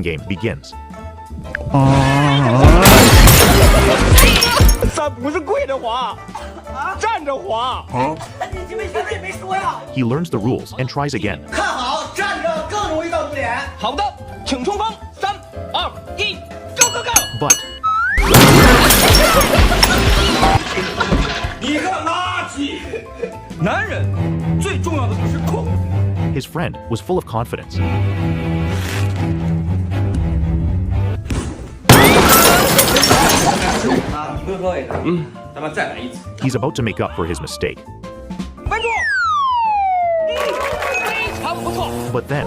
game begins. 咱不是跪着滑，站着滑。你们学姐没说呀？ He learns the rules and tries again. 看好，站着更容易到五点。好的，请冲锋，3、2、1，Go Go Go！ But 你个垃圾！男人最重要的就是控。 his friend was full of confidence. 咱们再来一次。 He's about to make up for his mistake. 关注。非常不错。 But then